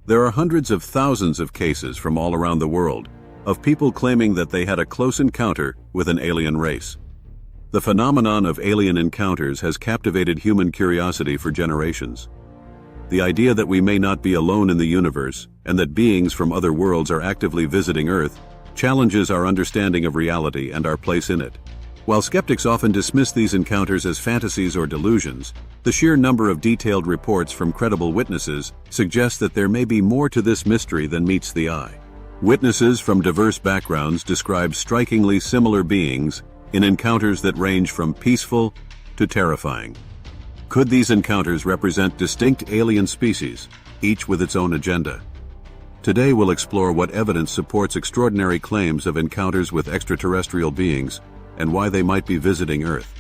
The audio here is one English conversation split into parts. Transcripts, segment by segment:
There are hundreds of thousands of cases from all around the world of people claiming that they had a close encounter with an alien race. The phenomenon of alien encounters has captivated human curiosity for generations. The idea that we may not be alone in the universe and that beings from other worlds are actively visiting Earth challenges our understanding of reality and our place in it. While skeptics often dismiss these encounters as fantasies or delusions, the sheer number of detailed reports from credible witnesses suggests that there may be more to this mystery than meets the eye. Witnesses from diverse backgrounds describe strikingly similar beings in encounters that range from peaceful to terrifying. Could these encounters represent distinct alien species, each with its own agenda? Today we'll explore what evidence supports extraordinary claims of encounters with extraterrestrial beings and why they might be visiting Earth.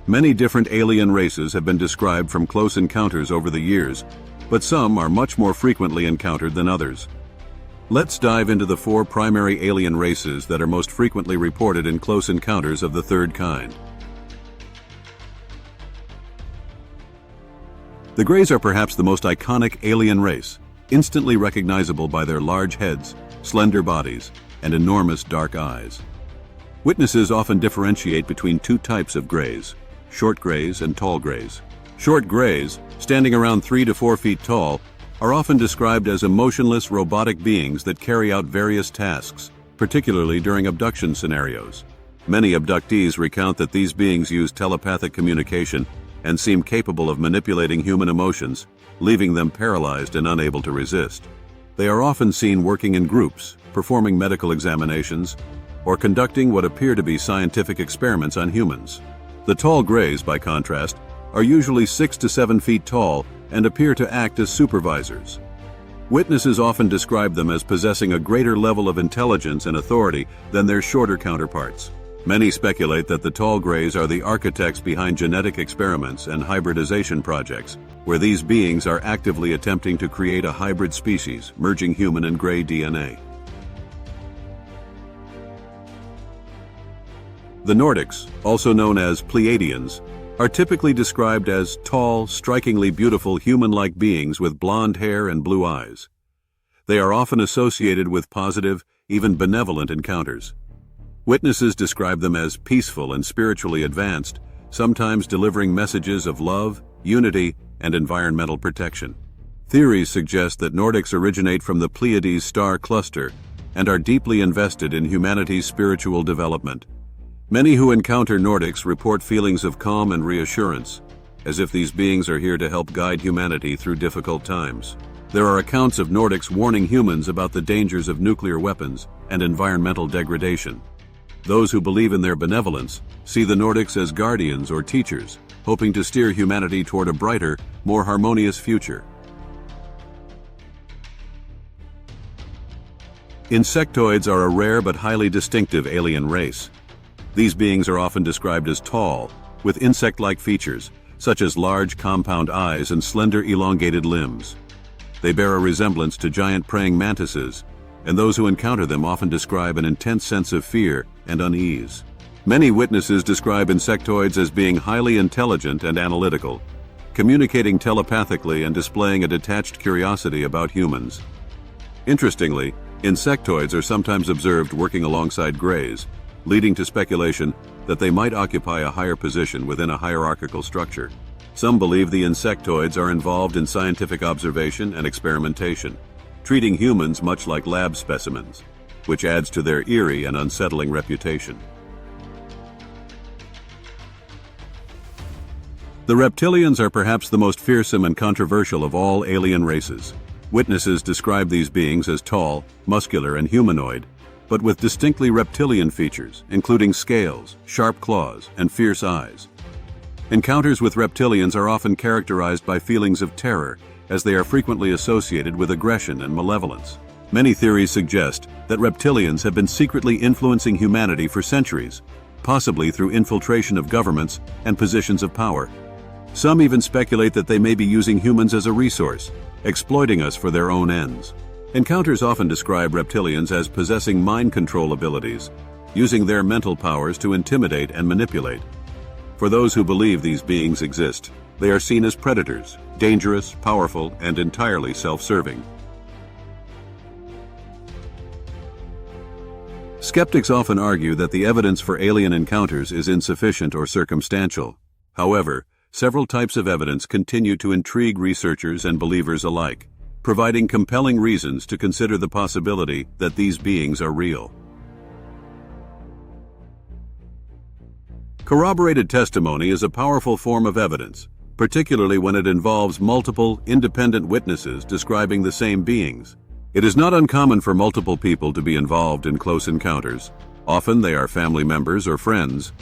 Many different alien races have been described from close encounters over the years, but some are much more frequently encountered than others. Let's dive into the 4 primary alien races that are most frequently reported in close encounters of the third kind. The Greys are perhaps the most iconic alien race, instantly recognizable by their large heads, slender bodies, and enormous dark eyes. Witnesses often differentiate between 2 types of Greys, short Greys and tall Greys. Short Greys, standing around 3 to 4 feet tall, are often described as emotionless robotic beings that carry out various tasks, particularly during abduction scenarios. Many abductees recount that these beings use telepathic communication and seem capable of manipulating human emotions, leaving them paralyzed and unable to resist. They are often seen working in groups, performing medical examinations, or conducting what appear to be scientific experiments on humans. The tall Greys, by contrast, are usually 6 to 7 feet tall and appear to act as supervisors. Witnesses often describe them as possessing a greater level of intelligence and authority than their shorter counterparts. Many speculate that the tall Greys are the architects behind genetic experiments and hybridization projects, where these beings are actively attempting to create a hybrid species, merging human and Grey DNA. The Nordics, also known as Pleiadians, are typically described as tall, strikingly beautiful human-like beings with blonde hair and blue eyes. They are often associated with positive, even benevolent encounters. Witnesses describe them as peaceful and spiritually advanced, sometimes delivering messages of love, unity, and environmental protection. Theories suggest that Nordics originate from the Pleiades star cluster and are deeply invested in humanity's spiritual development. Many who encounter Nordics report feelings of calm and reassurance, as if these beings are here to help guide humanity through difficult times. There are accounts of Nordics warning humans about the dangers of nuclear weapons and environmental degradation. Those who believe in their benevolence see the Nordics as guardians or teachers, hoping to steer humanity toward a brighter, more harmonious future. Insectoids are a rare but highly distinctive alien race. These beings are often described as tall, with insect-like features, such as large compound eyes and slender elongated limbs. They bear a resemblance to giant praying mantises, and those who encounter them often describe an intense sense of fear and unease. Many witnesses describe insectoids as being highly intelligent and analytical, communicating telepathically and displaying a detached curiosity about humans. Interestingly, insectoids are sometimes observed working alongside Greys, leading to speculation that they might occupy a higher position within a hierarchical structure. Some believe the insectoids are involved in scientific observation and experimentation, treating humans much like lab specimens, which adds to their eerie and unsettling reputation. The Reptilians are perhaps the most fearsome and controversial of all alien races. Witnesses describe these beings as tall, muscular, and humanoid, but with distinctly reptilian features, including scales, sharp claws, and fierce eyes. Encounters with reptilians are often characterized by feelings of terror, as they are frequently associated with aggression and malevolence. Many theories suggest that reptilians have been secretly influencing humanity for centuries, possibly through infiltration of governments and positions of power. Some even speculate that they may be using humans as a resource, exploiting us for their own ends. Encounters often describe reptilians as possessing mind control abilities, using their mental powers to intimidate and manipulate. For those who believe these beings exist, They are seen as predators, dangerous, powerful, and entirely self-serving. Skeptics often argue that the evidence for alien encounters is insufficient or circumstantial. However, several types of evidence continue to intrigue researchers and believers alike, providing compelling reasons to consider the possibility that these beings are real. Corroborated testimony is a powerful form of evidence, particularly when it involves multiple, independent witnesses describing the same beings. It is not uncommon for multiple people to be involved in close encounters. Often they are family members or friends,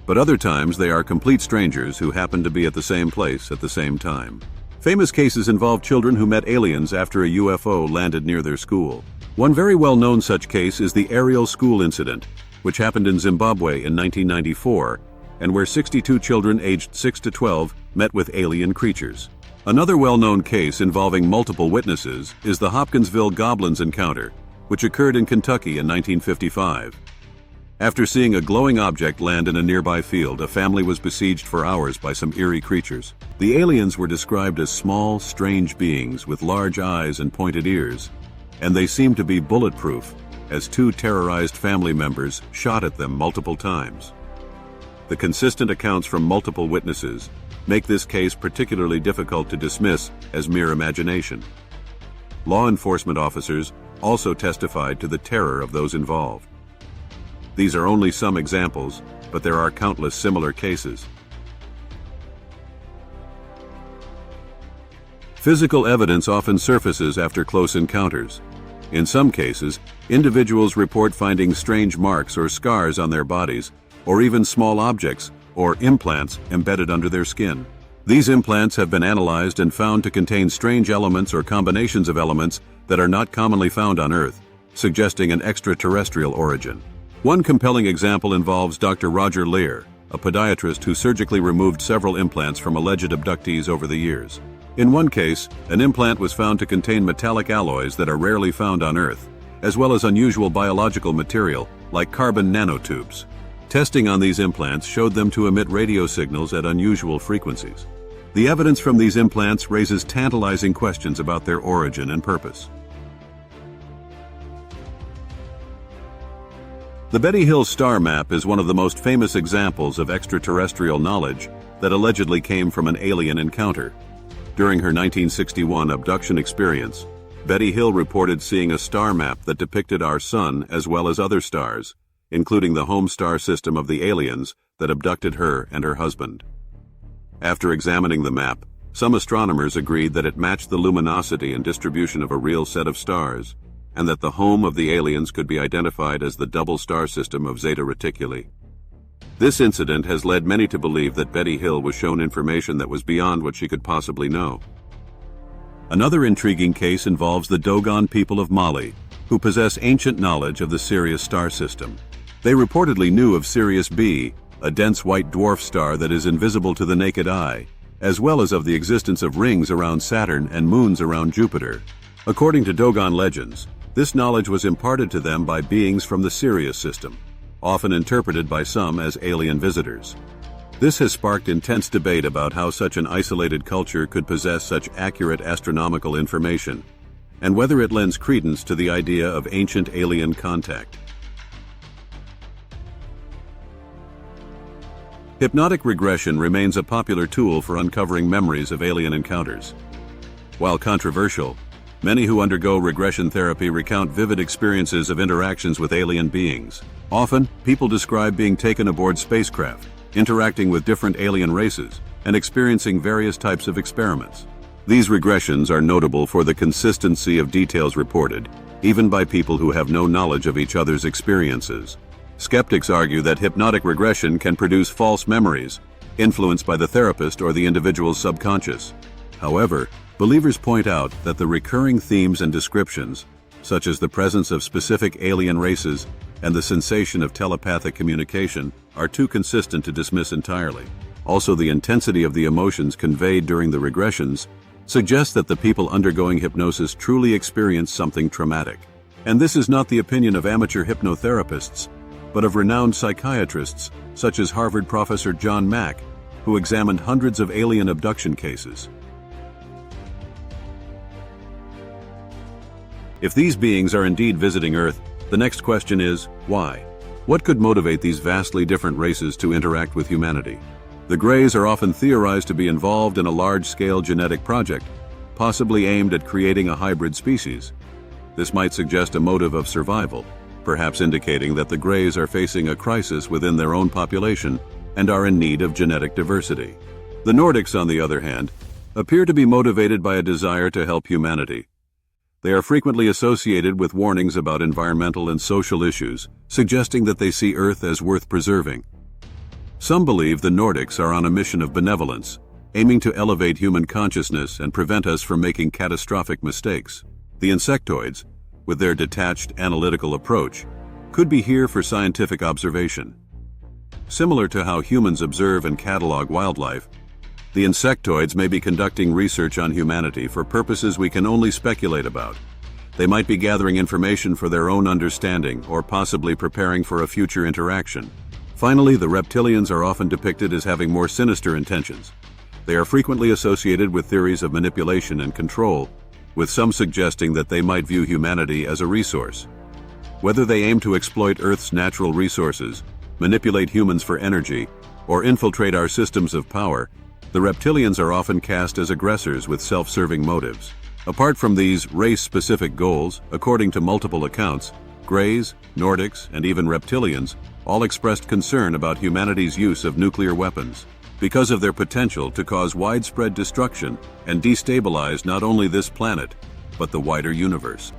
but other times they are complete strangers who happen to be at the same place at the same time. Famous cases involve children who met aliens after a UFO landed near their school. One very well-known such case is the Ariel school incident, which happened in Zimbabwe in 1994, and where 62 children aged 6 to 12 met with alien creatures. Another well-known case involving multiple witnesses is the Hopkinsville Goblins encounter, which occurred in Kentucky in 1955. After seeing a glowing object land in a nearby field, a family was besieged for hours by some eerie creatures. The aliens were described as small, strange beings with large eyes and pointed ears, and they seemed to be bulletproof, as two terrorized family members shot at them multiple times. The consistent accounts from multiple witnesses make this case particularly difficult to dismiss as mere imagination. Law enforcement officers also testified to the terror of those involved. These are only some examples, but there are countless similar cases. Physical evidence often surfaces after close encounters. In some cases, individuals report finding strange marks or scars on their bodies, or even small objects or implants embedded under their skin. These implants have been analyzed and found to contain strange elements or combinations of elements that are not commonly found on Earth, suggesting an extraterrestrial origin. One compelling example involves Dr. Roger Lear, a podiatrist who surgically removed several implants from alleged abductees over the years. In one case, an implant was found to contain metallic alloys that are rarely found on Earth, as well as unusual biological material like carbon nanotubes. Testing on these implants showed them to emit radio signals at unusual frequencies. The evidence from these implants raises tantalizing questions about their origin and purpose. The Betty Hill star map is one of the most famous examples of extraterrestrial knowledge that allegedly came from an alien encounter. During her 1961 abduction experience, Betty Hill reported seeing a star map that depicted our sun as well as other stars, including the home star system of the aliens that abducted her and her husband. After examining the map, some astronomers agreed that it matched the luminosity and distribution of a real set of stars, and that the home of the aliens could be identified as the double star system of Zeta Reticuli. This incident has led many to believe that Betty Hill was shown information that was beyond what she could possibly know. Another intriguing case involves the Dogon people of Mali, who possess ancient knowledge of the Sirius star system. They reportedly knew of Sirius B, a dense white dwarf star that is invisible to the naked eye, as well as of the existence of rings around Saturn and moons around Jupiter. According to Dogon legends, this knowledge was imparted to them by beings from the Sirius system, often interpreted by some as alien visitors. This has sparked intense debate about how such an isolated culture could possess such accurate astronomical information, and whether it lends credence to the idea of ancient alien contact. Hypnotic regression remains a popular tool for uncovering memories of alien encounters. While controversial, many who undergo regression therapy recount vivid experiences of interactions with alien beings. Often, people describe being taken aboard spacecraft, interacting with different alien races, and experiencing various types of experiments. These regressions are notable for the consistency of details reported, even by people who have no knowledge of each other's experiences. Skeptics argue that hypnotic regression can produce false memories, influenced by the therapist or the individual's subconscious. However, believers point out that the recurring themes and descriptions, such as the presence of specific alien races and the sensation of telepathic communication, are too consistent to dismiss entirely. Also, the intensity of the emotions conveyed during the regressions suggests that the people undergoing hypnosis truly experience something traumatic. And this is not the opinion of amateur hypnotherapists, but of renowned psychiatrists such as Harvard professor John Mack, who examined hundreds of alien abduction cases. If these beings are indeed visiting Earth, the next question is, why? What could motivate these vastly different races to interact with humanity? The Greys are often theorized to be involved in a large-scale genetic project, possibly aimed at creating a hybrid species. This might suggest a motive of survival, perhaps indicating that the Greys are facing a crisis within their own population and are in need of genetic diversity. The Nordics, on the other hand, appear to be motivated by a desire to help humanity. They are frequently associated with warnings about environmental and social issues, suggesting that they see Earth as worth preserving. Some believe the Nordics are on a mission of benevolence, aiming to elevate human consciousness and prevent us from making catastrophic mistakes. The Insectoids, with their detached analytical approach, could be here for scientific observation. Similar to how humans observe and catalog wildlife, the Insectoids may be conducting research on humanity for purposes we can only speculate about. They might be gathering information for their own understanding or possibly preparing for a future interaction. Finally, the Reptilians are often depicted as having more sinister intentions. They are frequently associated with theories of manipulation and control, with some suggesting that they might view humanity as a resource. Whether they aim to exploit Earth's natural resources, manipulate humans for energy, or infiltrate our systems of power, the Reptilians are often cast as aggressors with self-serving motives. Apart from these race-specific goals, according to multiple accounts, Greys, Nordics, and even Reptilians all expressed concern about humanity's use of nuclear weapons, because of their potential to cause widespread destruction and destabilize not only this planet, but the wider universe.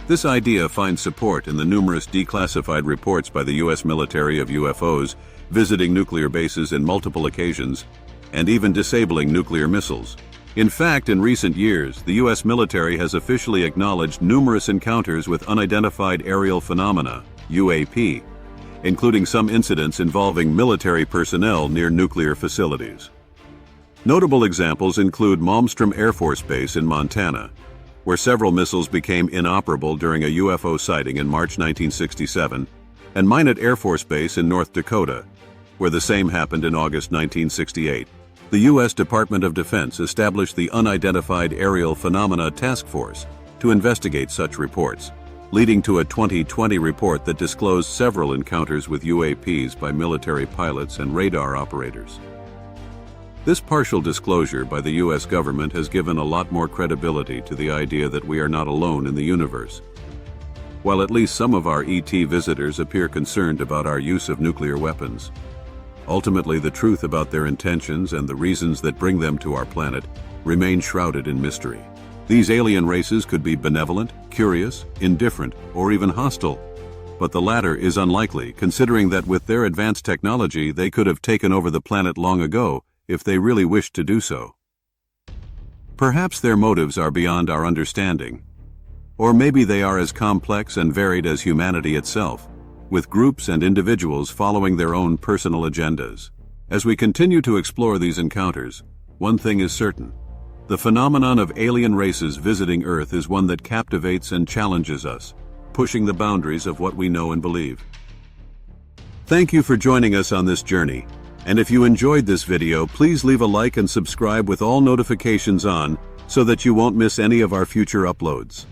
This idea finds support in the numerous declassified reports by the U.S. military of UFOs visiting nuclear bases in multiple occasions, and even disabling nuclear missiles. In fact, in recent years, the U.S. military has officially acknowledged numerous encounters with unidentified aerial phenomena, UAP, including some incidents involving military personnel near nuclear facilities. Notable examples include Malmstrom Air Force Base in Montana, where several missiles became inoperable during a UFO sighting in March 1967, and Minot Air Force Base in North Dakota, where the same happened in August 1968. The U.S. Department of Defense established the Unidentified Aerial Phenomena Task Force to investigate such reports, leading to a 2020 report that disclosed several encounters with UAPs by military pilots and radar operators. This partial disclosure by the U.S. government has given a lot more credibility to the idea that we are not alone in the universe. While at least some of our ET visitors appear concerned about our use of nuclear weapons, ultimately the truth about their intentions and the reasons that bring them to our planet remain shrouded in mystery. These alien races could be benevolent, curious, indifferent, or even hostile, but the latter is unlikely, considering that with their advanced technology they could have taken over the planet long ago if they really wished to do so. Perhaps their motives are beyond our understanding, or maybe they are as complex and varied as humanity itself, with groups and individuals following their own personal agendas. As we continue to explore these encounters, one thing is certain: the phenomenon of alien races visiting Earth is one that captivates and challenges us, pushing the boundaries of what we know and believe. Thank you for joining us on this journey, and if you enjoyed this video, please leave a like and subscribe with all notifications on so that you won't miss any of our future uploads.